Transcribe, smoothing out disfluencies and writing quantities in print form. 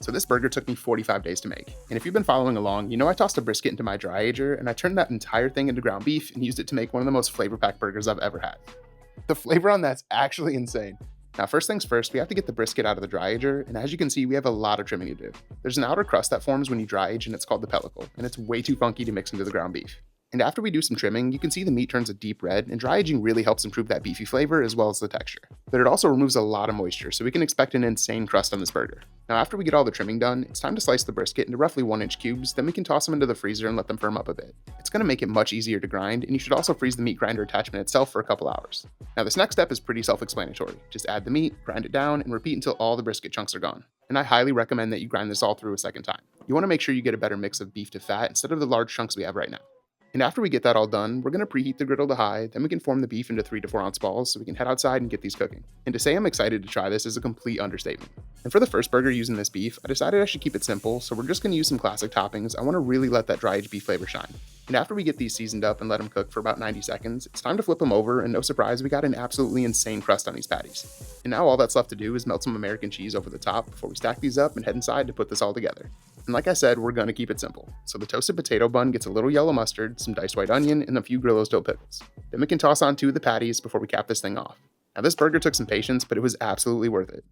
So this burger took me 45 days to make. And if you've been following along, you know I tossed a brisket into my Dry Ager and I turned that entire thing into ground beef and used it to make one of the most flavor-packed burgers I've ever had. The flavor on that's actually insane. Now, first things first, we have to get the brisket out of the Dry Ager, and as you can see, we have a lot of trimming to do. There's an outer crust that forms when you dry age, and it's called the pellicle, and it's way too funky to mix into the ground beef. And after we do some trimming, you can see the meat turns a deep red, and dry aging really helps improve that beefy flavor as well as the texture. But it also removes a lot of moisture, so we can expect an insane crust on this burger. Now, after we get all the trimming done, it's time to slice the brisket into roughly 1-inch cubes, then we can toss them into the freezer and let them firm up a bit. It's going to make it much easier to grind, and you should also freeze the meat grinder attachment itself for a couple hours. Now, this next step is pretty self-explanatory. Just add the meat, grind it down, and repeat until all the brisket chunks are gone. And I highly recommend that you grind this all through a second time. You want to make sure you get a better mix of beef to fat instead of the large chunks we have right now. And after we get that all done, we're going to preheat the griddle to high, then we can form the beef into 3 to 4 ounce balls so we can head outside and get these cooking. And to say I'm excited to try this is a complete understatement. And for the first burger using this beef, I decided I should keep it simple, so we're just going to use some classic toppings. I want to really let that dry aged beef flavor shine. And after we get these seasoned up and let them cook for about 90 seconds, it's time to flip them over, and no surprise, we got an absolutely insane crust on these patties. And now all that's left to do is melt some American cheese over the top before we stack these up and head inside to put this all together. And like I said, we're going to keep it simple. So the toasted potato bun gets a little yellow mustard, some diced white onion, and a few Grillo's dill pickles. Then we can toss on 2 of the patties before we cap this thing off. Now this burger took some patience, but it was absolutely worth it.